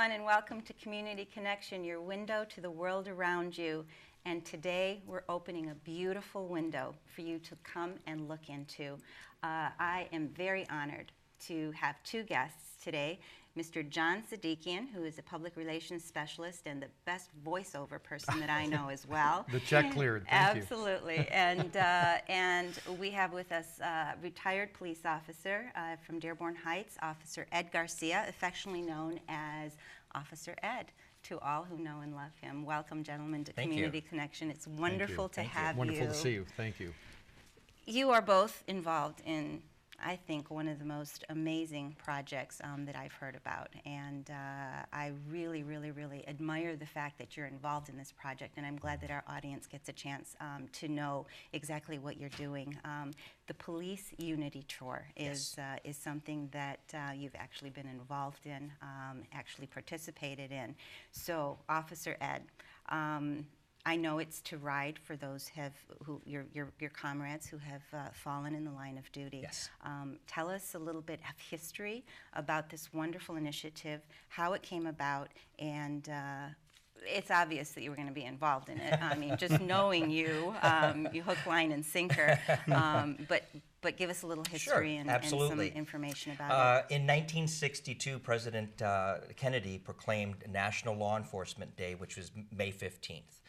everyone, and welcome to Community Connection, your window to the world around you. And today we're opening a beautiful window for you to come and look into. I am very honored to have two guests today. Mr. John Zadikian, who is a public relations specialist and the best voiceover person that I know as well. The check cleared, thank you. Absolutely. And we have with us a retired police officer from Dearborn Heights, Officer Ed Garcia, affectionately known as Officer Ed, to all who know and love him. Welcome, gentlemen, to Community Connection. It's wonderful to have you. Wonderful to see you. Thank you. You are both involved in, I think, one of the most amazing projects that I've heard about, and I really, really, really admire the fact that you're involved in this project, and I'm glad that our audience gets a chance to know exactly what you're doing. The Police Unity Tour is something that you've actually been involved in, actually participated in. So, Officer Ed, I know it's to ride for those your comrades who have fallen in the line of duty. Yes. Tell us a little bit of history about this wonderful initiative, how it came about, and it's obvious that you were going to be involved in it. I mean, just knowing you, you hook, line, and sinker. But give us a little history and some information about it. In 1962, President Kennedy proclaimed National Law Enforcement Day, which was May 15th.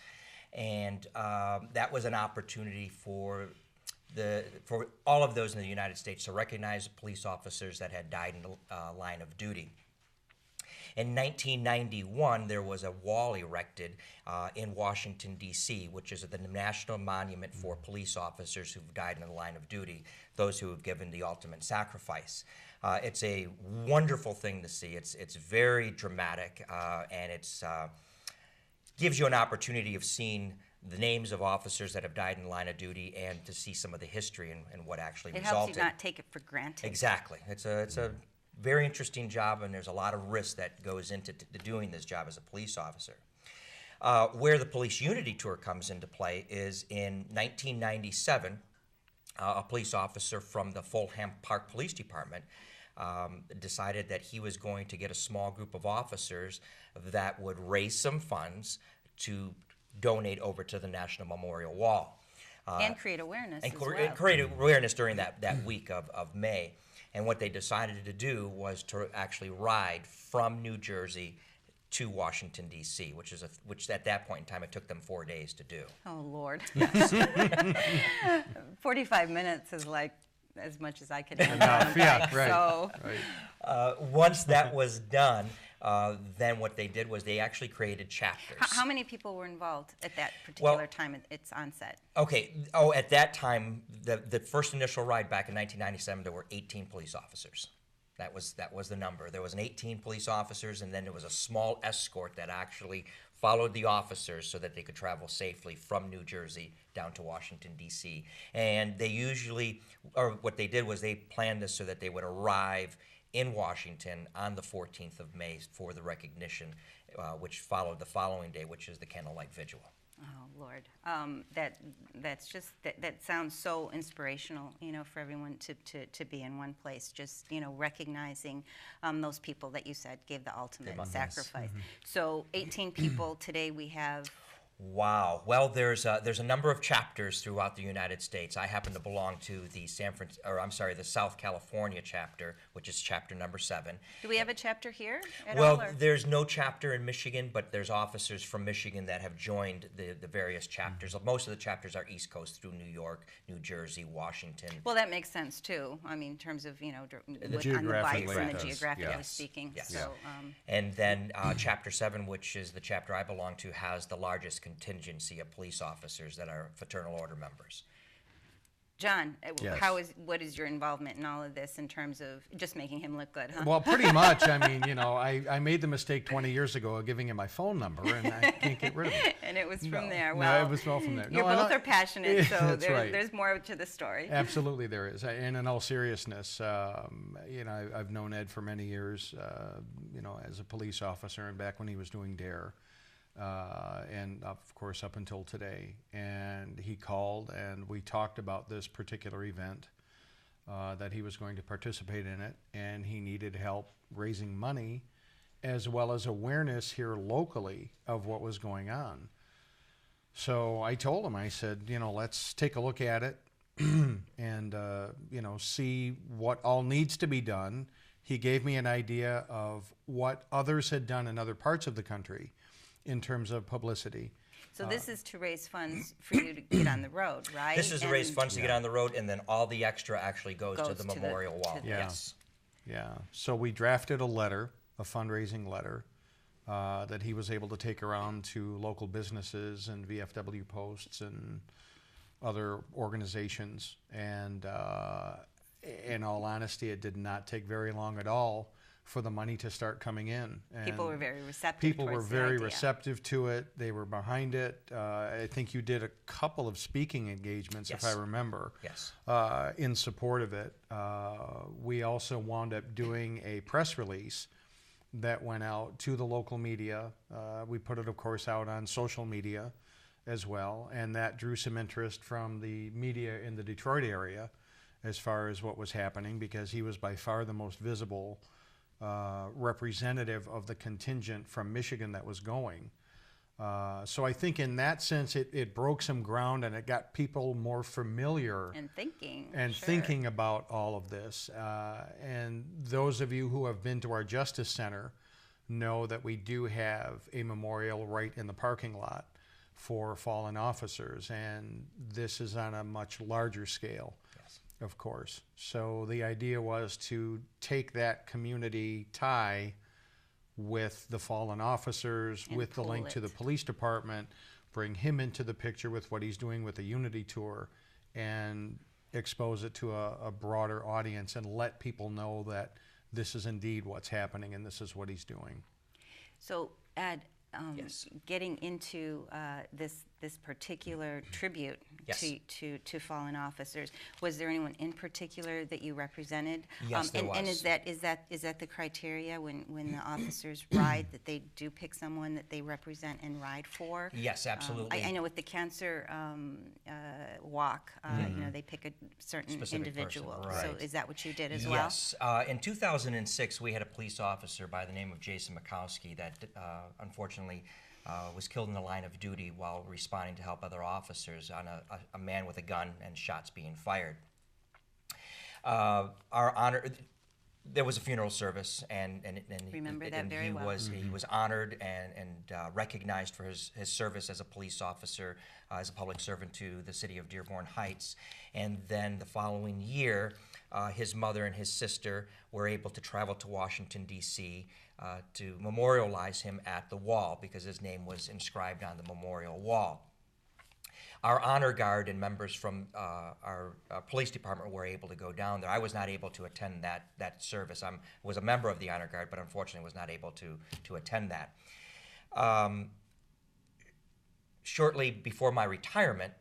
And that was an opportunity for all of those in the United States to recognize the police officers that had died in the line of duty. In 1991, there was a wall erected in Washington, D.C., which is the National Monument for police officers who've died in the line of duty, those who have given the ultimate sacrifice. It's a wonderful thing to see. It's very dramatic, and it's gives you an opportunity of seeing the names of officers that have died in the line of duty and to see some of the history and what actually resulted. It helps you not take it for granted. Exactly. It's a very interesting job, and there's a lot of risk that goes into doing this job as a police officer. Where the Police Unity Tour comes into play is in 1997, a police officer from the Fulham Park Police Department decided that he was going to get a small group of officers that would raise some funds to donate over to the National Memorial Wall. And create awareness as well. And create awareness during that week of May. And what they decided to do was to actually ride from New Jersey to Washington, D.C., which at that point in time, it took them 4 days to do. Oh, Lord. Yes. 45 minutes is like as much as I could do. Yeah, right. So. Right. Once that was done, then what they did was they actually created chapters. How many people were involved at that particular time at its onset? Okay. At that time, the first initial ride back in 1997, there were 18 police officers. That was the number. There was 18 police officers, and then there was a small escort that actually followed the officers so that they could travel safely from New Jersey down to Washington, D.C. And they usually, or what they did was they planned this so that they would arrive in Washington on the 14th of May for the recognition, which followed the following day, which is the Candlelight Vigil. Oh, Lord. That sounds so inspirational, for everyone to be in one place, just, recognizing those people that you said gave the ultimate sacrifice. Mm-hmm. So 18 people today we have. Wow. Well, there's a number of chapters throughout the United States. I happen to belong to the the South California chapter, which is chapter number 7. Do we have a chapter here at all? Well, there's no chapter in Michigan, but there's officers from Michigan that have joined the various chapters. Mm-hmm. Most of the chapters are East Coast through New York, New Jersey, Washington. Well, that makes sense too. I mean, in terms of on the bikes and the geographically speaking. Yes. So, and then chapter 7, which is the chapter I belong to, has the largest contingency of police officers that are fraternal order members. John, yes. What is your involvement in all of this in terms of just making him look good, huh? Well, pretty much. I mean, I made the mistake 20 years ago of giving him my phone number, and I can't get rid of it. And it was from there. Well, no, it was well from there. You both are passionate, so there's more to the story. Absolutely, there is. And in all seriousness, I've known Ed for many years, as a police officer, and back when he was doing DARE. And of course up until today, and he called and we talked about this particular event, that he was going to participate in it, and he needed help raising money as well as awareness here locally of what was going on. So I told him, I said, let's take a look at it and, see what all needs to be done. He gave me an idea of what others had done in other parts of the country in terms of publicity. So this is to raise funds for you to get on the road, right? This is to raise funds to get on the road, and then all the extra actually goes to the Goes to memorial wall. to the- Yes. Yeah. So we drafted a letter, a fundraising letter, that he was able to take around to local businesses and VFW posts and other organizations. And in all honesty, it did not take very long at all for the money to start coming in. And People were very receptive. people were towards the very idea. receptive to it. They were behind it. I think you did a couple of speaking engagements, if I Yes. remember, Yes. in support of it. We also wound up doing a press release that went out to the local media. We put it, of course, out on social media as well, and that drew some interest from the media in the Detroit area as far as what was happening, because he was by far the most visible representative of the contingent from Michigan that was going. So I think in that sense it broke some ground, and it got people more familiar And thinking. and sure. thinking about all of this. And those of you who have been to our Justice Center know that we do have a memorial right in the parking lot for fallen officers, and this is on a much larger scale. Yes. Of course. So the idea was to take that community tie with the fallen officers, And with the pull link to it. the police department, bring him into the picture with what he's doing with the Unity Tour, and expose it to a broader audience and let people know that this is indeed what's happening and this is what he's doing. So, Ed, Yes. getting into this particular tribute Yes. to fallen officers, was there anyone in particular that you represented? Yes, there and was. is that the criteria when the officers ride, that they do pick someone that they represent and ride for? Yes, absolutely. I know with the cancer walk, they pick a certain Specific individual. person, So right. is that what you did as well? Yes. In 2006, we had a police officer by the name of Jason Mikowski that unfortunately was killed in the line of duty while responding to help other officers on a man with a gun and shots being fired. Our honor. There was a funeral service, and Remember that and very he well. he was honored and recognized for his service as a police officer, as a public servant to the city of Dearborn Heights. And then the following year, his mother and his sister were able to travel to Washington, D.C. To memorialize him at the wall, because his name was inscribed on the memorial wall. Our honor guard and members from our police department were able to go down there. I was not able to attend that service. I was a member of the honor guard, but unfortunately was not able to attend that. Shortly before my retirement,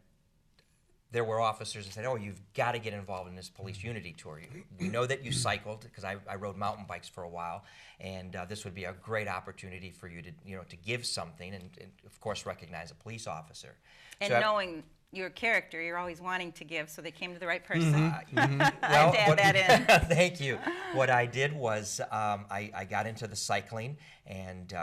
there were officers that said, "Oh, you've got to get involved in this police unity tour. We know that you cycled," because I rode mountain bikes for a while, and this would be a great opportunity for you to give something and of course recognize a police officer. And So knowing your character, you're always wanting to give, so they came to the right person. well, I had to add that in. Thank you. What I did was I got into the cycling and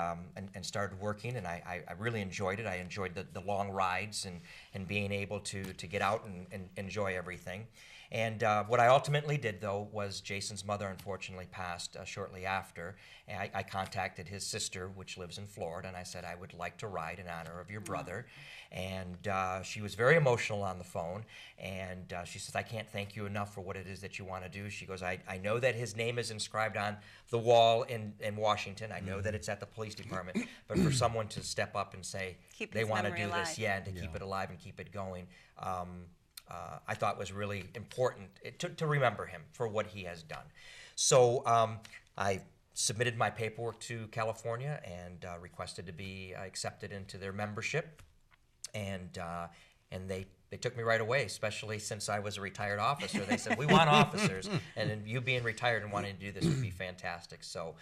started working, and I really enjoyed it. I enjoyed the long rides and being able to get out and enjoy everything. And what I ultimately did, though, was Jason's mother unfortunately passed shortly after. And I contacted his sister, which lives in Florida, and I said, "I would like to ride in honor of your brother." And she was very emotional on the phone, and she says, "I can't thank you enough for what it is that you want to do." She goes, I know that his name is inscribed on the wall in Washington. I know that it's at the police department, but for someone to step up and say Keep they his want to memory do alive. this, and to keep it alive and keep it going, I thought was really important to remember him for what he has done. So I submitted my paperwork to California and requested to be accepted into their membership, and they took me right away, especially since I was a retired officer. They said, "We want officers, and then you being retired and wanting to do this would be fantastic." So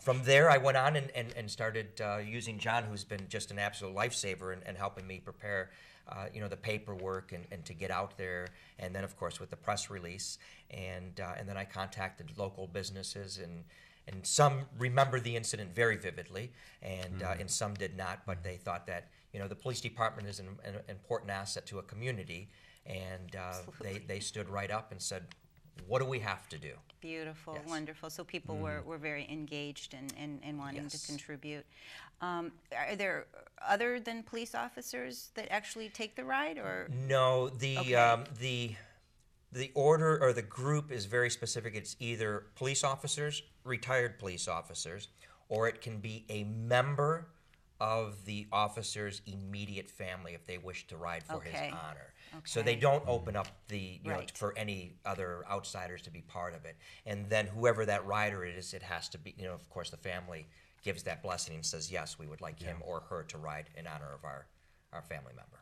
from there, I went on and started using John, who's been just an absolute lifesaver and helping me prepare the paperwork and to get out there, and then of course with the press release, and then I contacted local businesses And some remember the incident very vividly, and some did not, but they thought that, you know, the police department is an important asset to a community, and they stood right up and said, what do we have to do? Beautiful, Yes. wonderful. So people were very engaged in wanting Yes. to contribute. Are there other than police officers that actually take the ride, or? No, Okay. the order or the group is very specific. It's either police officers, retired police officers, or it can be a member of the officer's immediate family if they wish to ride for his Okay. honor. So they Okay. don't open up the, you know, Right. for any other outsiders to be part of it. And then whoever that rider is, it has to be, you know, of course, the family gives that blessing and says, yes, we would like him or her to ride in honor of our family member.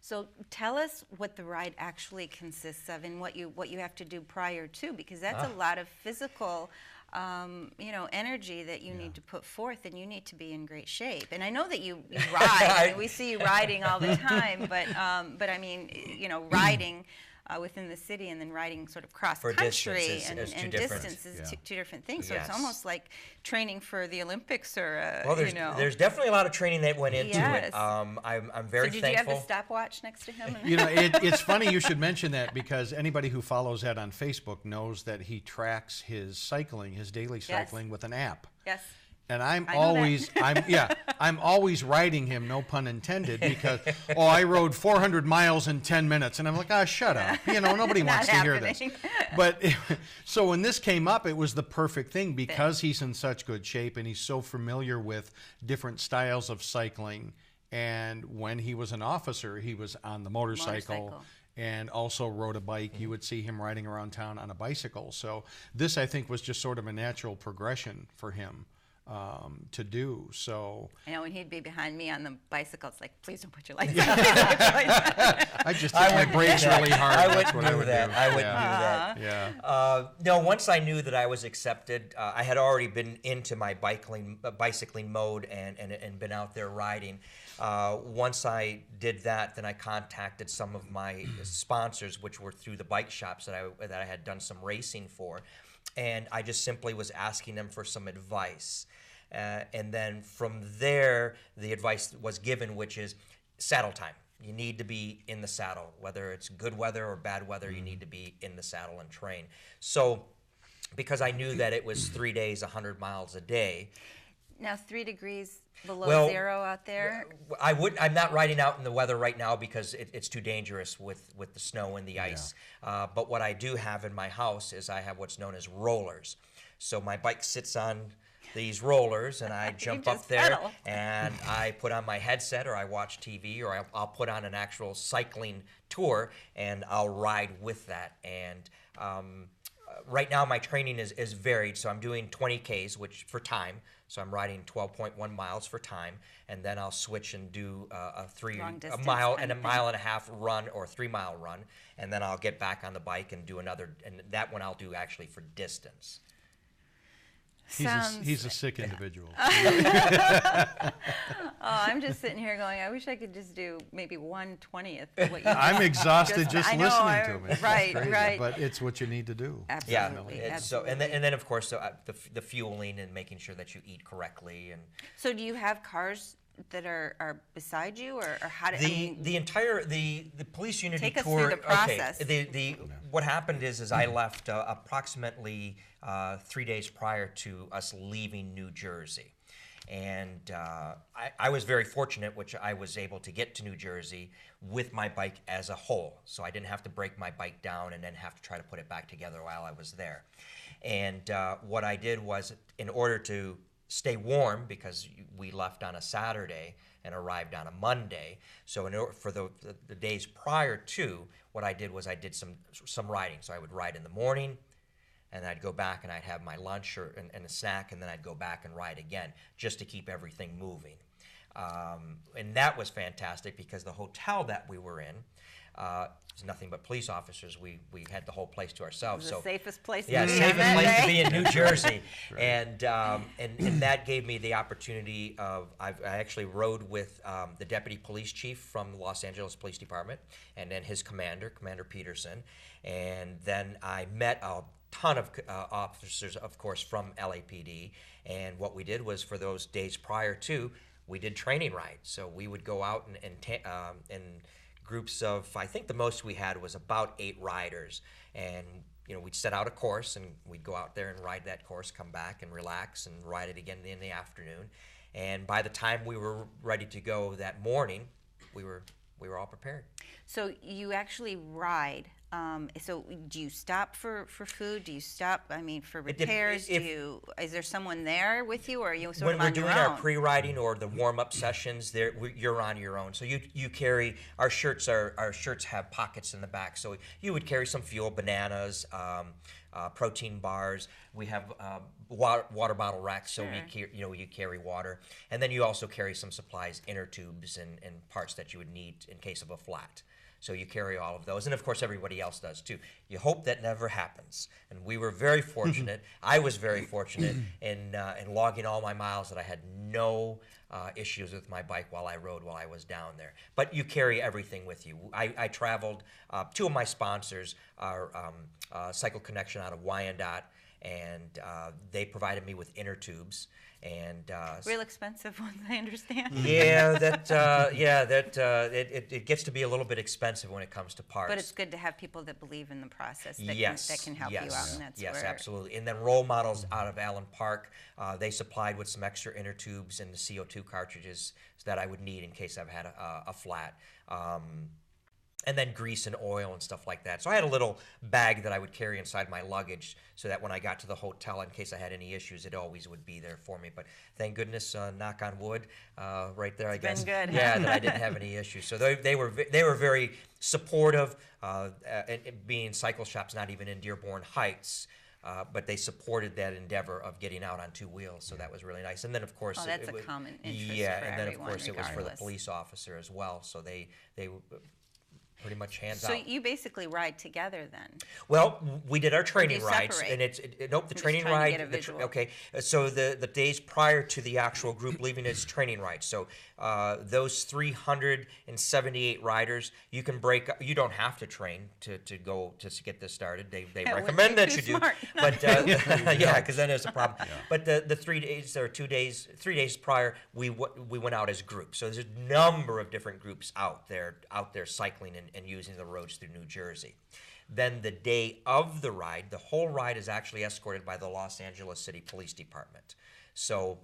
So tell us what the ride actually consists of and what you have to do prior to, because that's a lot of physical, you know, energy that you need to put forth, and you need to be in great shape. And I know that you ride. I mean, we see you riding all the time, but I mean, you know, riding within the city and then riding sort of cross For country distance is two and different- distance is Yeah. two different things. So Yes. it's almost like training for the Olympics, or Well, you know. there's definitely a lot of training that went into Yes. it. I'm So very did thankful. you have the stopwatch next to him? You know, it's funny you should mention that, because anybody who follows Ed on Facebook knows that he tracks his cycling, his daily cycling, with an app. Yes. And I'm I know that. I'm always riding him, no pun intended, because I rode 400 miles in 10 minutes, and I'm like, shut up, you know, nobody Not wants to hear this. happening. But so when this came up, it was the perfect thing, because he's in such good shape and he's so familiar with different styles of cycling. And when he was an officer, he was on the motorcycle. And also rode a bike. You would see him riding around town on a bicycle. So this, I think, was just sort of a natural progression for him to do. So I know when he'd be behind me on the bicycle, it's like, please don't put your lights on. Please don't put your lights on. I just hit my brakes really hard. I That's wouldn't what I do would that. do. I wouldn't Yeah. do Yeah. that. No, once I knew that I was accepted, I had already been into my bicycling mode and been out there riding. Once I did that, then I contacted some of my sponsors, which were through the bike shops that I had done some racing for, and I just simply was asking them for some advice. And then from there, the advice was given, which is saddle time. You need to be in the saddle, whether it's good weather or bad weather. You need to be in the saddle and train. So, because I knew that it was 3 days, 100 miles a day. Now 3 degrees below 0 out there. I'm not riding out in the weather right now because it's too dangerous with the snow and the ice. But what I do have in my house is I have what's known as rollers. So my bike sits on these rollers, and I jump up just there pedal. and I put on my headset, or I watch TV, or I'll put on an actual cycling tour, and I'll ride with that. And right now my training is varied, so I'm doing 20 Ks, which for time. So I'm riding 12.1 miles for time, and then I'll switch and do a Long-distance mile kind and a of mile and a half run, or 3 mile run, and then I'll get back on the bike and do another, and that one I'll do actually for distance. He's a sick individual. I'm just sitting here going, I wish I could just do maybe 1/20th of what you I'm exhausted just I know, listening to him. It's right, crazy, right. But it's what you need to do. Absolutely. Yeah, so and then of course the fueling and making sure that you eat correctly. And So do you have cars that are beside you, or how do the entire the police unity Take us tour. through the process. Okay, what happened is I left approximately 3 days prior to us leaving New Jersey. And I was very fortunate, which I was able to get to New Jersey with my bike as a whole. So I didn't have to break my bike down and then have to try to put it back together while I was there. And what I did was, in order to stay warm, because we left on a Saturday and arrived on a Monday, so in order for the days prior to, what I did was I did some riding. So I would ride in the morning, and I'd go back and I'd have my lunch and a snack, and then I'd go back and ride again, just to keep everything moving. And that was fantastic, because the hotel that we were in was nothing but police officers. We had the whole place to ourselves. the safest place Yeah, to be safest on that place to day? be in New Jersey. And that gave me the opportunity of, I actually rode with the deputy police chief from the Los Angeles Police Department, and then his Commander Peterson. And then I met a ton of officers, of course, from LAPD. And what we did was, for those days prior to, we did training rides. So we would go out in groups of, I think the most we had was about 8 riders. And we'd set out a course, and we'd go out there and ride that course, come back and relax and ride it again in the afternoon. And by the time we were ready to go that morning, we were all prepared. So you actually ride. So do you stop for food? Do you stop, for repairs? Is there someone there with you, or are you sort of on your own? When we're doing our pre-riding or the warm-up sessions, you're on your own. So you carry, our shirts have pockets in the back. So you would carry some fuel, bananas, protein bars. We have water bottle racks, so you carry water. And then you also carry some supplies, inner tubes, and parts that you would need in case of a flat. So you carry all of those, and of course everybody else does too. You hope that never happens, and we were very fortunate. I was very fortunate in logging all my miles that I had no issues with my bike while I rode while I was down there. But you carry everything with you. I traveled. 2 of my sponsors are Cycle Connection out of Wyandotte, and they provided me with inner tubes. And real expensive ones, I understand. Yeah, it gets to be a little bit expensive when it comes to parts. But it's good to have people that believe in the process that can help you out, and that's yes, absolutely. And then role models out of Allen Park, they supplied with some extra inner tubes and the CO2 cartridges that I would need in case I've had a flat. And then grease and oil and stuff like that. So I had a little bag that I would carry inside my luggage so that when I got to the hotel, in case I had any issues, it always would be there for me. But thank goodness, knock on wood, right there, I guess. Been good. Yeah, that I didn't have any issues. So they were very supportive, and being cycle shops, not even in Dearborn Heights. But they supported that endeavor of getting out on 2 wheels, so that was really nice. And then, of course, that's a common interest for and then, of everyone, course, it was for the regardless. police officer as well. So they pretty much hands out. So you basically ride together then? Well, we did our training separate? rides, and nope, the I'm training just trying to ride. get a visual. Okay, so the days prior to the actual group leaving is training rides. So those 378 riders, you can break. You don't have to train to go to get this started. They recommend that you do, but yeah, because then there's a problem. Yeah. But the 3 days or 2 days, 3 days prior, we went out as groups. So there's a number of different groups out there cycling and using the roads through New Jersey. Then the day of the ride, the whole ride is actually escorted by the Los Angeles City Police Department. So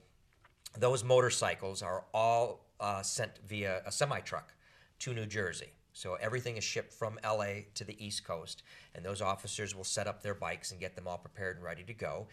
those motorcycles are all sent via a semi-truck to New Jersey. So everything is shipped from LA to the East Coast, and those officers will set up their bikes and get them all prepared and ready to go.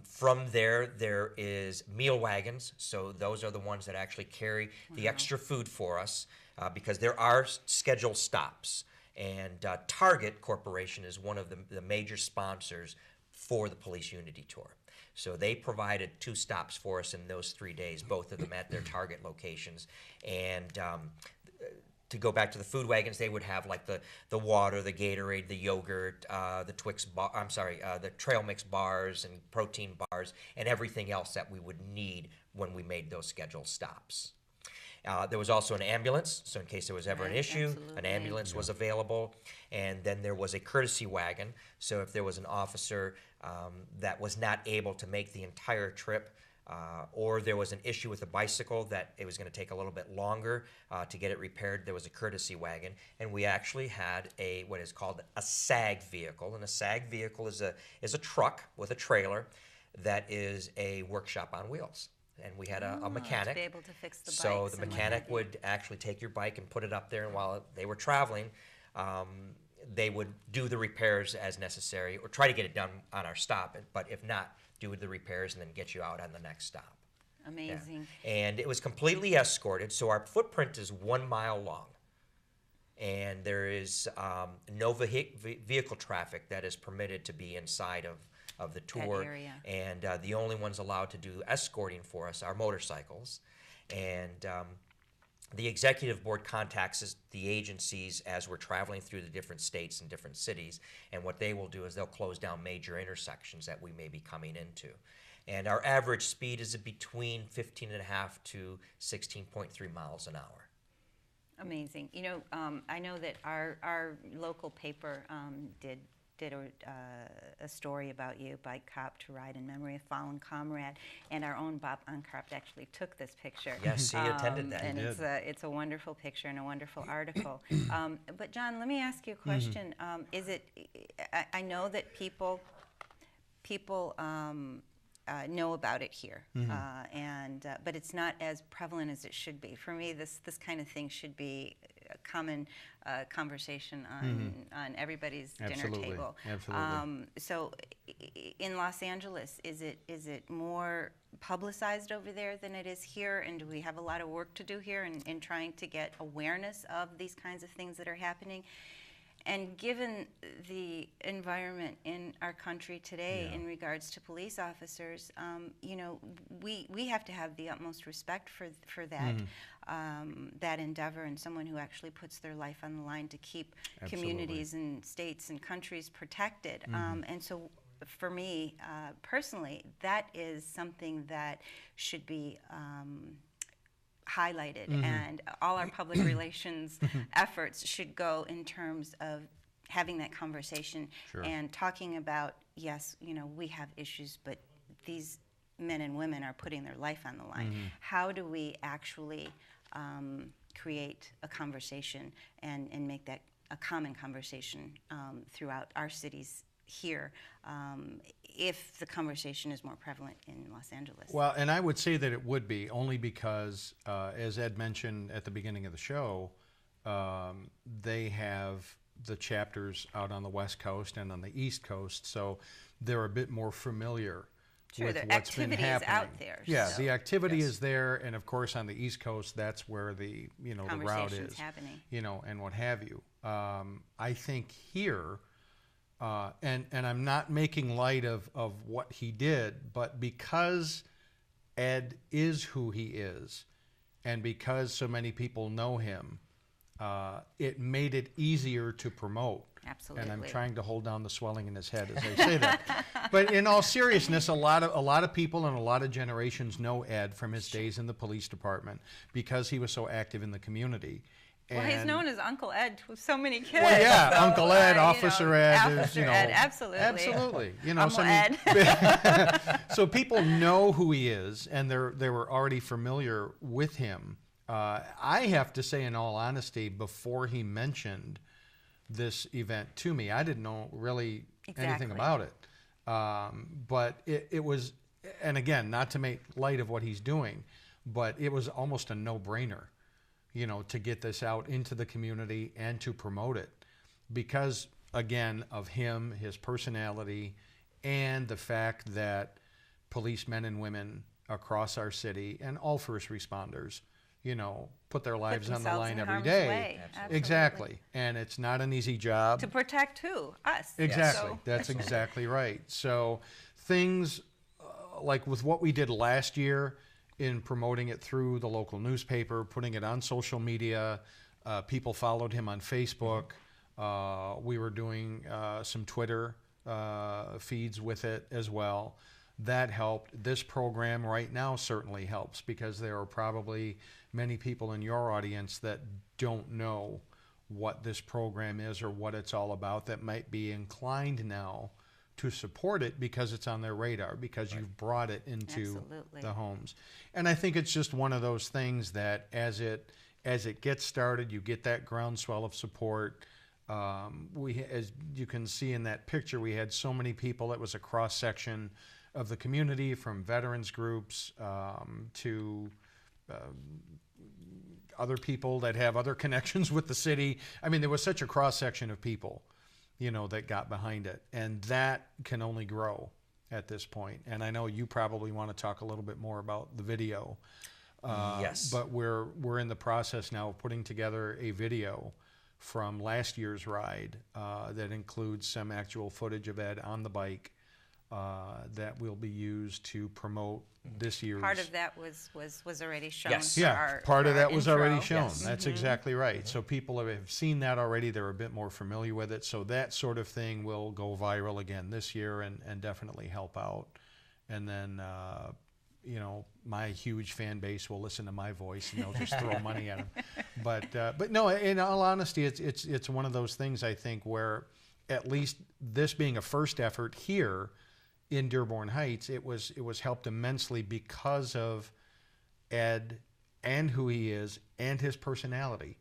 From there is meal wagons. So those are the ones that actually carry the extra food for us, because there are scheduled stops. And Target Corporation is one of the major sponsors for the Police Unity Tour. So they provided 2 stops for us in those 3 days, both of them at their Target locations. And to go back to the food wagons, they would have like the water, the Gatorade, the yogurt, the the trail mix bars and protein bars, and everything else that we would need when we made those scheduled stops. There was also an ambulance, so in case there was ever an issue, an ambulance was available. And then there was a courtesy wagon, so if there was an officer that was not able to make the entire trip, or there was an issue with a bicycle that it was going to take a little bit longer to get it repaired, there was a courtesy wagon. And we actually had what is called a SAG vehicle, and a SAG vehicle is a truck with a trailer that is a workshop on wheels. And we had a mechanic. To be able to fix the so bikes the mechanic would actually take your bike and put it up there, and while they were traveling, they would do the repairs as necessary, or try to get it done on our stop, but if not, do the repairs and then get you out on the next stop. Amazing. Yeah. And it was completely escorted, so our footprint is 1 mile long. And there is no vehicle traffic that is permitted to be inside of the tour, and the only ones allowed to do escorting for us are motorcycles. And the executive board contacts the agencies as we're traveling through the different states and different cities, and what they will do is they'll close down major intersections that we may be coming into. And our average speed is between 15.5 to 16.3 miles an hour. Amazing. You know, I know that our local paper did did a story about you, Bike Cop to Ride in Memory of Fallen Comrade, and our own Bob Uncroft actually took this picture. Yes, he attended that. And He it's a wonderful picture and a wonderful article. But John, let me ask you a question. Is it? I know that people know about it here, but it's not as prevalent as it should be. For me, this kind of thing should be a common conversation on everybody's dinner table. Absolutely. So, in Los Angeles, is it more publicized over there than it is here? And do we have a lot of work to do here in trying to get awareness of these kinds of things that are happening? And given the environment in our country today in regards to police officers, you know, we have to have the utmost respect for that that endeavor, and someone who actually puts their life on the line to keep communities and states and countries protected. And so, for me personally, that is something that should be highlighted, and all our public relations efforts should go in terms of having that conversation and talking about, yes, you know, we have issues, but these men and women are putting their life on the line. How do we actually create a conversation and make that a common conversation throughout our cities here, if the conversation is more prevalent in Los Angeles? Well, and I would say that it would be, only because, as Ed mentioned at the beginning of the show, they have the chapters out on the West Coast and on the East Coast, so they're a bit more familiar with what's been happening. Activity is out there. Yeah, so. the activity is there, and of course on the East Coast, that's where the the route is, happening. And what have you. I think here. And I'm not making light of what he did, but because Ed is who he is, and because so many people know him, it made it easier to promote. Absolutely. And I'm trying to hold down the swelling in his head as I say that. But in all seriousness, a lot of people and a lot of generations know Ed from his days in the police department because he was so active in the community. Well, he's known as Uncle Ed to so many kids. Well, yeah, so, Uncle Ed, Officer Ed. Officer Ed, absolutely. Absolutely. Uncle Ed. So people know who he is, and they were already familiar with him. I have to say, in all honesty, before he mentioned this event to me, I didn't know really anything about it. But it was, and again, not to make light of what he's doing, but it was almost a no-brainer, to get this out into the community and to promote it because, again, of him, his personality, and the fact that policemen and women across our city and all first responders, put their lives on the line every day. Exactly. And it's not an easy job. To protect who? Us. Exactly. Yes. So. That's exactly right. So things like with what we did last year, in promoting it through the local newspaper, putting it on social media. People followed him on Facebook. We were doing some Twitter feeds with it as well. That helped. This program right now certainly helps because there are probably many people in your audience that don't know what this program is or what it's all about that might be inclined now to support it because it's on their radar, because you've brought it into the homes. And I think it's just one of those things that as it gets started, you get that groundswell of support. As you can see in that picture, we had so many people. It was a cross-section of the community, from veterans groups to other people that have other connections with the city. I mean, there was such a cross-section of people that got behind it. And that can only grow at this point. And I know you probably want to talk a little bit more about the video. Yes. But we're in the process now of putting together a video from last year's ride that includes some actual footage of Ed on the bike that will be used to promote this year's. Part of that was already shown. Yes. Part of that was intro. already shown. Yes. That's exactly right. So people have seen that already. They're a bit more familiar with it. So that sort of thing will go viral again this year and definitely help out. And then, my huge fan base will listen to my voice and they'll just throw money at him. But no, in all honesty, it's one of those things, I think, where at least this being a first effort here in Dearborn Heights, it was helped immensely because of Ed and who he is and his personality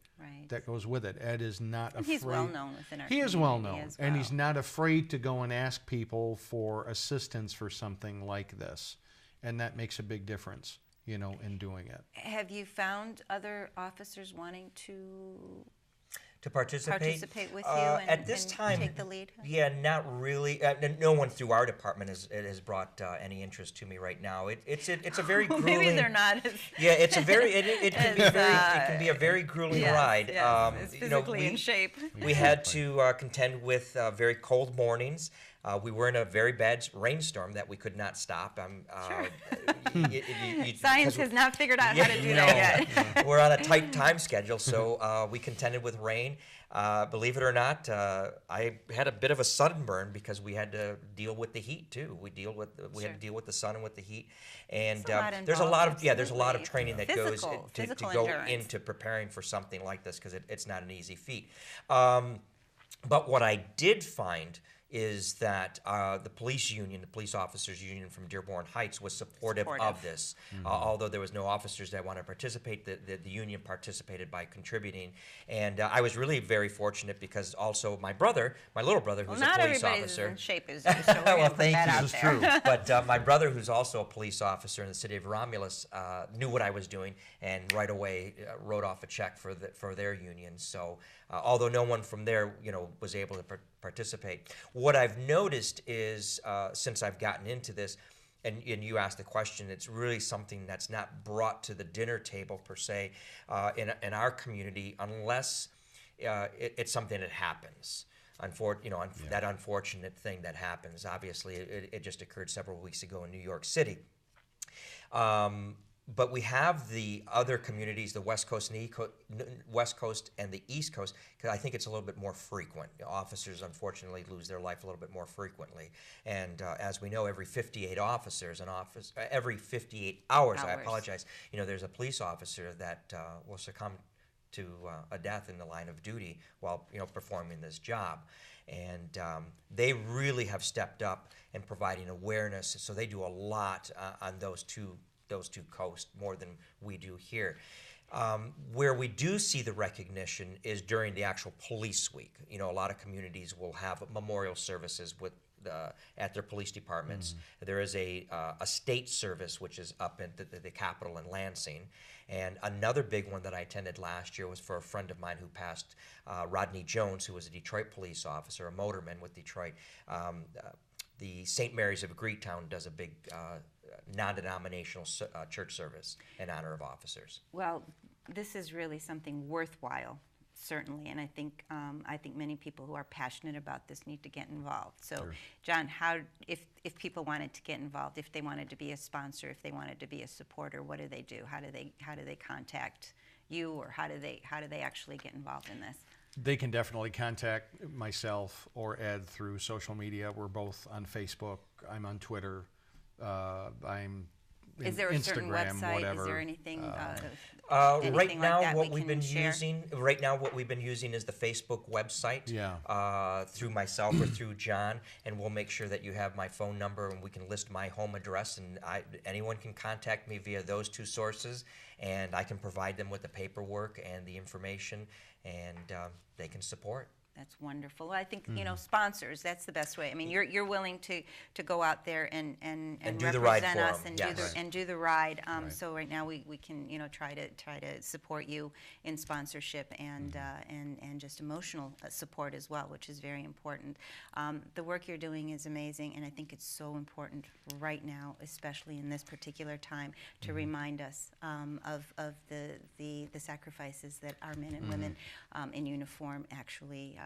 that goes with it. Ed is not afraid. He's well known within our community. He is well known, as well. and he's not afraid to go and ask people for assistance for something like this, and that makes a big difference, you know, in doing it. Have you found other officers wanting to participate with you and, at this and time, take the lead? Yeah, not really. No one through our department has brought any interest to me right now. It's a very grueling. Maybe they're not. As, yeah, it's a very it can be very it can be a very grueling ride. Yes, it's physically in shape. We had to contend with very cold mornings. We were in a very bad rainstorm that we could not stop. Science has not figured out how to do that yet. We're on a tight time schedule, so we contended with rain. Believe it or not, I had a bit of a sunburn because we had to deal with the heat too. We had to deal with the sun and with the heat, and there's a lot of training that goes to go into preparing for something like this because it's not an easy feat. But what I did find is that the police union, the police officers union from Dearborn Heights, was supportive of this. Although there was no officers that wanted to participate, the union participated by contributing. And I was really very fortunate because also my little brother, who's a police officer. Not everybody's in shape as you, so we're well, put that out there. This is true. But my brother, who's also a police officer in the city of Romulus, knew what I was doing and right away wrote off a check for their union. So although no one from there, was able to participate. What I've noticed is since I've gotten into this, and you asked the question, it's really something that's not brought to the dinner table per se in our community unless it's something that happens. That unfortunate thing that happens. Obviously, it just occurred several weeks ago in New York City. But we have the other communities, the West Coast and the East Coast, because I think it's a little bit more frequent. Officers, unfortunately, lose their life a little bit more frequently. And as we know, every 58 officers every 58 hours, I apologize, there's a police officer that will succumb to a death in the line of duty while performing this job. And they really have stepped up in providing awareness. So they do a lot on those two coasts, more than we do here. Where we do see the recognition is during the actual police week. A lot of communities will have memorial services at their police departments. There is a state service which is up at the Capitol in Lansing. And another big one that I attended last year was for a friend of mine who passed, Rodney Jones, who was a Detroit police officer, a motorman with Detroit. The St. Mary's of Greektown does a big non-denominational church service in honor of officers. Well, this is really something worthwhile, certainly, and I think many people who are passionate about this need to get involved. So, sure. John, if people wanted to get involved, if they wanted to be a sponsor, if they wanted to be a supporter, what do they do? How do they contact you, or how do they actually get involved in this? They can definitely contact myself or Ed through social media. We're both on Facebook. I'm on Twitter. I'm Is there a Instagram, certain website? Whatever. Is there anything? Right now, like what we've been using is the Facebook website. Yeah. Through myself or through John, and we'll make sure that you have my phone number, and we can list my home address, and anyone can contact me via those two sources, and I can provide them with the paperwork and the information, and they can support. That's wonderful. I think sponsors. That's the best way. I mean, you're willing to go out there and do the ride represent for us them. and Yes. do the ride. Right. So right now we can try to support you in sponsorship and just emotional support as well, which is very important. The work you're doing is amazing, and I think it's so important right now, especially in this particular time, to remind us of the sacrifices that our men and women in uniform actually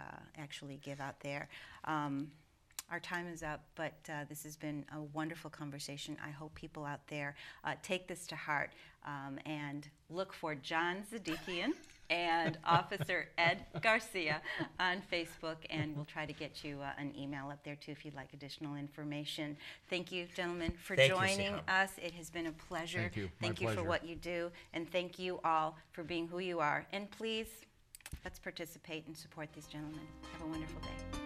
give out there. Our time is up, but this has been a wonderful conversation. I hope people out there take this to heart and look for John Zadikian and Officer Ed Garcia on Facebook, and we'll try to get you an email up there too if you'd like additional information. Thank you, gentlemen, for joining us. It has been a pleasure. Thank you. Thank you for what you do, and thank you all for being who you are. And please, let's participate and support these gentlemen. Have a wonderful day.